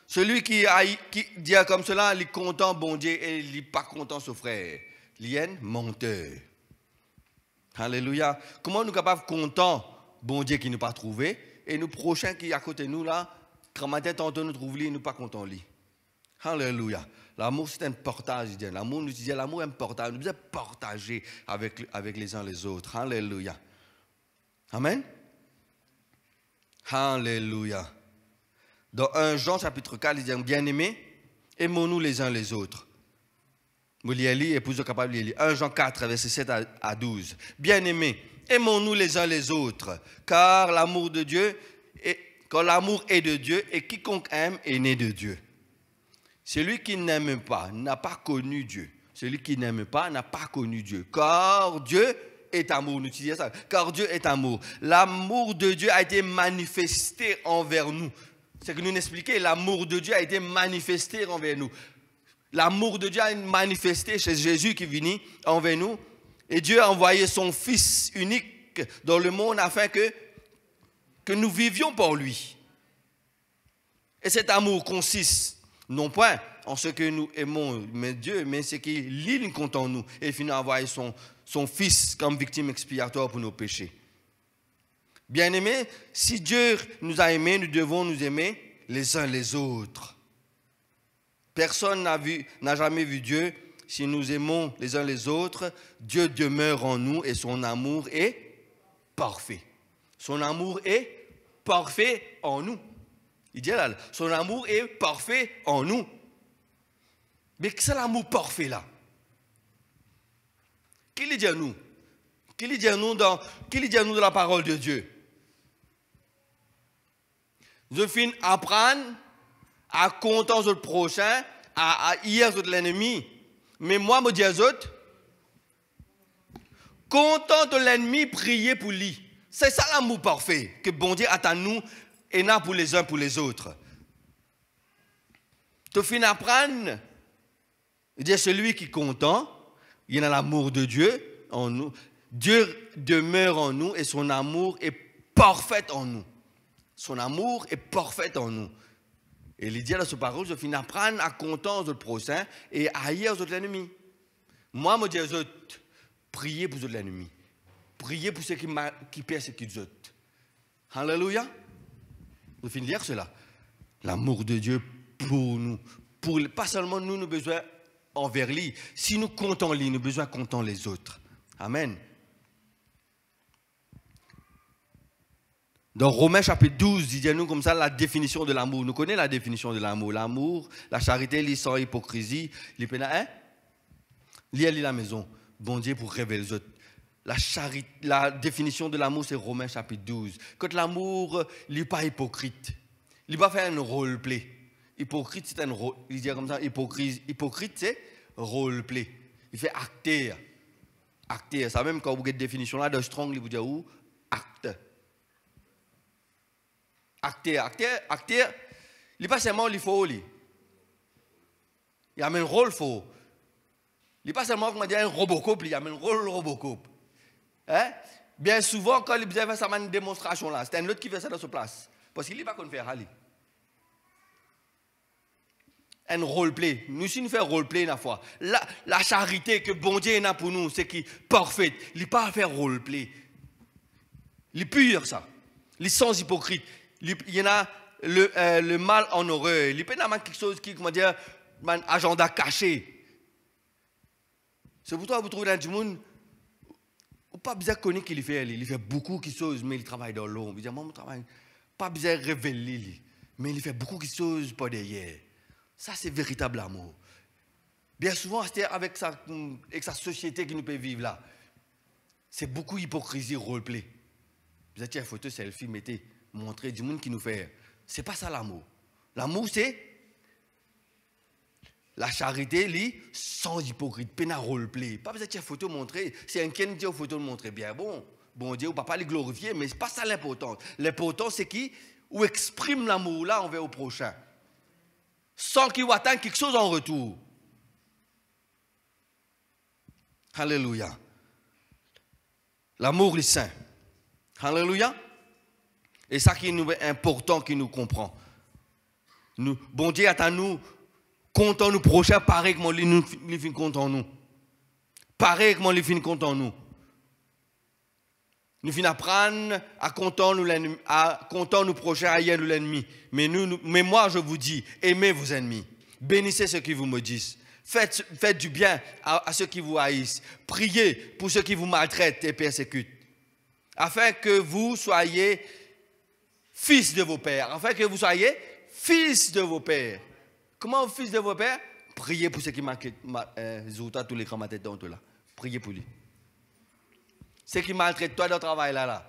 Celui qui dit comme cela, il est content bon Dieu et il n'est pas content son frère. Il est un menteur. Alléluia. Comment nous sommes capables de content bon Dieu qui ne pas trouvé et nous prochains qui est à côté de nous là, quand matin tantôt nous trouvons lui, nous pas content lui. Alléluia. L'amour, c'est un partage. L'amour, nous disons, l'amour est un partage. Nous devons partager avec les uns les autres. Alléluia. Amen. Alléluia. Dans 1 Jean, chapitre 4, il dit, bien-aimés, aimons-nous les uns les autres. Vous lisez, épouse capable de lire. 1 Jean 4, verset 7 à 12. Bien-aimés, aimons-nous les uns les autres, car l'amour de Dieu, quand l'amour est de Dieu, et quiconque aime est né de Dieu. Celui qui n'aime pas n'a pas connu Dieu. Celui qui n'aime pas n'a pas connu Dieu. Car Dieu est amour. Nous disons ça. Car Dieu est amour. L'amour de Dieu a été manifesté envers nous. C'est que nous expliquons, l'amour de Dieu a été manifesté envers nous. L'amour de Dieu a été manifesté chez Jésus qui est venu envers nous. Et Dieu a envoyé son Fils unique dans le monde afin que nous vivions pour lui. Et cet amour consiste non point en ce que nous aimons Dieu, mais ce qu'il compte en nous. Et finalement, envoyer son Fils comme victime expiatoire pour nos péchés. Bien-aimés, si Dieu nous a aimés, nous devons nous aimer les uns les autres. Personne n'a jamais vu Dieu. Si nous aimons les uns les autres, Dieu demeure en nous et son amour est parfait. Son amour est parfait en nous. Il dit là, son amour est parfait en nous. Mais c'est l'amour parfait là. Qui lui dit à nous? Qui lui dit à nous dans la parole de Dieu? Je finis apprendre à compter aux autres prochains, à hier aux autres l'ennemi. Mais moi, je dis aux autres, content de l'ennemi, priez pour lui. C'est ça l'amour parfait que bon Dieu attend nous et non pour les uns pour les autres. Tu finis apprendre, il dit celui qui est content, il y a l'amour de Dieu en nous. Dieu demeure en nous et son amour est parfait en nous. Son amour est parfait en nous. Et il dit dans ce parole, je finis apprendre à compter aux autres prochains et à haïr aux autres ennemis. Moi, je dis aux autres, priez pour les autres ennemis. Priez pour ceux qui persécutent les autres. Alléluia. Je finis de lire cela. L'amour de Dieu pour nous. Pas seulement nous, nous avons besoin envers lui. Si nous comptons lui, nous avons besoin de compter les autres. Amen. Dans Romains chapitre 12, il dit à nous comme ça la définition de l'amour. Nous connaissons la définition de l'amour. L'amour, la charité, lit sans hypocrisie. Lit à la maison. Bon Dieu pour révéler les autres. La définition de l'amour, c'est Romains chapitre 12. Quand l'amour, il n'est pas hypocrite. Il ne va pas faire un roleplay. Hypocrite, c'est un rôle. Il dit comme ça, hypocrite, c'est roleplay. Il fait acter. Acter. Ça même quand vous avez une définition là de Strong, il vous dit où? Acte. acteur, il n'est pas seulement il faut, il y a un rôle faux. Il n'est pas seulement comment dire, un Robocop, il y a un rôle Robocop. Hein? Bien souvent, quand il faisait ça, une démonstration là, c'était un autre qui fait ça dans sa place. Parce qu'il n'est pas qu'on fait aller. Un roleplay. Nous, si nous faisons roleplay une fois, la charité que bon Dieu a pour nous, c'est qui est parfaite. Il n'est pas à faire roleplay. Il est pur, ça. Il est sans hypocrite. Il y en a le mal en horreur. Il n'y a pas quelque chose qui, comment dire, un agenda caché. C'est pour toi, vous trouvez dans du monde, vous pas besoin de connaître qu'il fait. Il fait beaucoup de choses, mais il travaille dans l'ombre. Vous dites, moi, je travaille. Pas besoin de révéler, mais il fait beaucoup de choses pas derrière. Ça, c'est véritable amour. Bien souvent, c'est avec sa société qui nous peut vivre là. C'est beaucoup d'hypocrisie, roleplay. Vous avez une photo, selfie, mettez, montrez du monde qui nous fait. C'est pas ça l'amour. L'amour, c'est la charité, lit sans hypocrite, pénal roleplay. Pas besoin de photo montrer. C'est un qui dit aux photos de montrer bien. Bon Dieu, on ne peut pas les glorifier, mais ce n'est pas ça l'important. L'important, c'est qui ou exprime l'amour là envers au prochain. Sans qu'il attende quelque chose en retour. Alléluia. L'amour est saint. Alléluia. Et ça qui nous est important, qui nous comprend. Bon Dieu attend nous, comptons nous prochain, pareil comme il finit comptant nous. Pareil comme il finit comptant nous. Nous finissons apprendre à compter nous prochains à nous l'ennemi. Mais moi, je vous dis, aimez vos ennemis. Bénissez ceux qui vous maudissent. Faites du bien à ceux qui vous haïssent. Priez pour ceux qui vous maltraitent et persécutent. Afin que vous soyez fils de vos pères. Afin que vous soyez fils de vos pères. Comment fils de vos pères? Priez pour ceux qui maltraitent tous les grands matés d'entre là. Priez pour lui. C'est qui maltraite toi dans le travail là.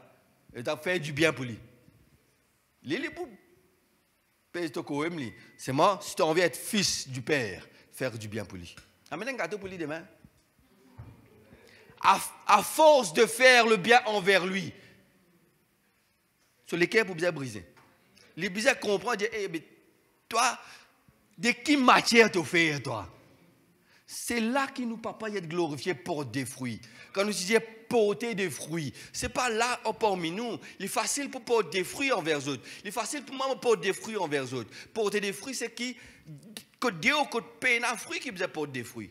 Et tu as fait du bien pour lui. Lui, pour c'est moi, si tu as envie d'être fils du Père, faire du bien pour lui. Amène un gâteau pour lui demain. À force de faire le bien envers lui, sur lesquels pour bien briser. Les bizarres comprennent, dire, hey, mais toi, de qui matière te faire, toi? C'est là qu'il nous papa y être glorifié pour des fruits. Quand nous disons porter des fruits, ce n'est pas là parmi nous. Il est facile pour porter des fruits envers les autres. Il est facile pour moi de porter des fruits envers les autres. Porter des fruits, c'est qui? Côté Dieu, côté peine à fruits qui besoin porter des fruits.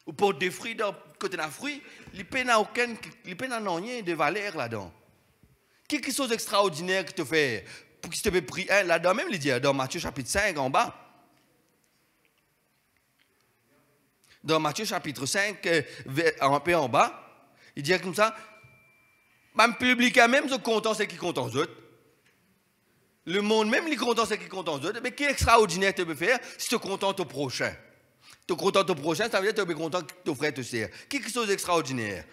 Ou porter des fruits dans côté d'un fruit, il peine à aucun, il peine à rien de valeur là-dedans. Quelque chose d'extraordinaire que tu fais pour que tu te pries là-dedans, même il dit dans Matthieu chapitre 5 en bas. Dans Matthieu chapitre 5, un peu en bas, il dit comme ça, même le public même se content, c'est qui content aux autres. Le monde même, il est content, c'est qui content aux autres. Mais qui est extraordinaire tu peux faire si tu es content au prochain? Tu es content au prochain, ça veut dire que tu es content que ton frère te sert. Quelque chose d'extraordinaire.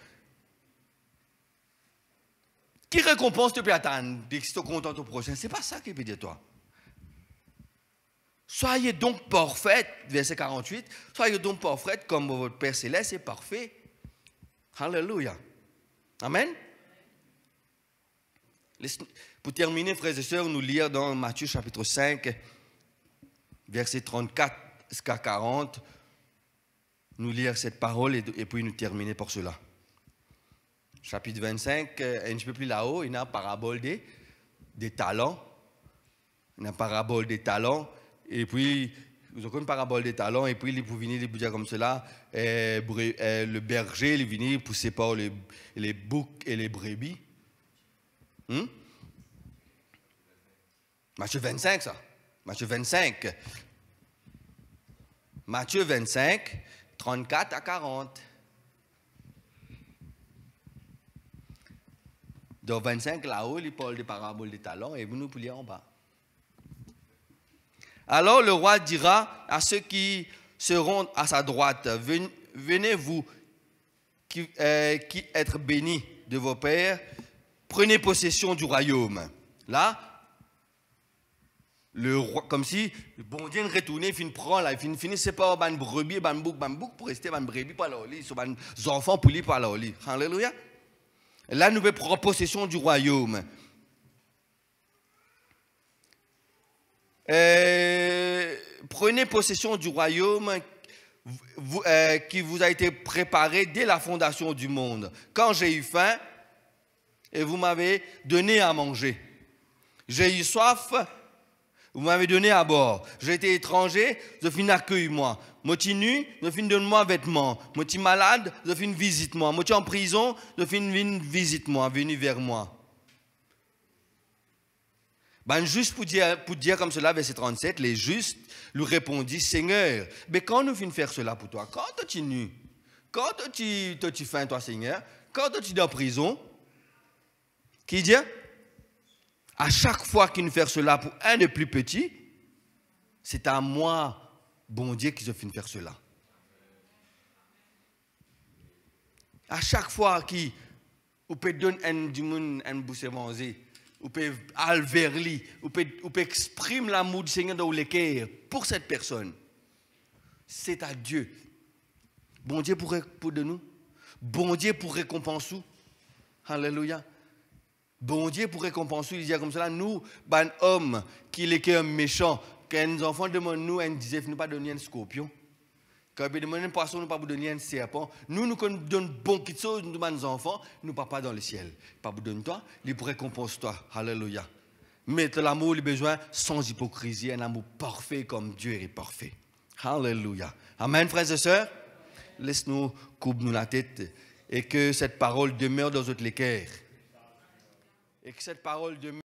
Qui récompense te peut attendre si tu es content au prochain? Ce n'est pas ça qu'il peut dire toi. Soyez donc parfaits, verset 48, soyez donc parfaits comme votre Père Céleste est parfait. Alléluia. Amen. Pour terminer, frères et sœurs, nous lire dans Matthieu chapitre 5, verset 34 jusqu'à 40, nous lire cette parole et puis nous terminer pour cela. Chapitre 25, un petit peu plus là-haut, il y a une parabole des talents. Il y a une parabole des talents. Et puis, vous avez une parabole des talents, et puis il peut venir dire comme cela, le berger, il vient pousser par les boucs et les brebis. Matthieu 25, ça. Matthieu 25. Matthieu 25, 34 à 40. Dans 25, là-haut, il parle des paraboles des talents, et vous nous pouvez en bas. Alors le roi dira à ceux qui seront à sa droite, venez vous qui êtes bénis de vos pères, prenez possession du royaume. Là, le roi, comme si le bon Dieu retourne, il finit prendre là, il finit c'est pas ban brebis, ban bouc pour rester ban brebis par là, ils sont ban enfants pour lui par là. Alléluia. Là nous pouvons prendre possession du royaume. Prenez possession du royaume qui vous a été préparé dès la fondation du monde. Quand j'ai eu faim, et vous m'avez donné à manger. J'ai eu soif, vous m'avez donné à boire. J'ai été étranger, vous fin accueilli moi. Moi suis nu, vous fin donne moi vêtements. Moi suis malade, vous fin visite moi. Moi suis en prison, vous fin visite moi, venu vers moi. Ben, juste pour dire comme cela, verset 37, les justes lui répondit, Seigneur, mais quand nous finissons faire cela pour toi, quand tu es nu, quand tu faim, toi, Seigneur, quand tu es en prison, qui dit, à chaque fois qu'il nous fait cela pour un des plus petits, c'est à moi, bon Dieu, qui se finit faire cela. À chaque fois qu'il peut donner un bousse manger, ou peut alverli, ou peut exprimer l'amour du Seigneur dans le cœur pour cette personne. C'est à Dieu. Bon Dieu pour de nous. Bon Dieu pour récompenser. Alléluia. Bon Dieu pour récompenser. Il dit comme cela, nous, ben homme qui est cœur méchant, quand nos enfants demandent nous, ils disent, nous pas donner un scorpion. Quand ils demandent un poisson, nous pas vous donner un serpent. Nous donnons bon quelque chose, nous demandons nos enfants, nous pas dans le ciel. Pas vous donner toi, il pour récompenser toi. Alléluia. Mais l'amour, il a besoin sans hypocrisie, un amour parfait comme Dieu est parfait. Alléluia. Amen, frères et sœurs. Laisse-nous couper la tête et que cette parole demeure dans notre cœur. Et que cette parole demeure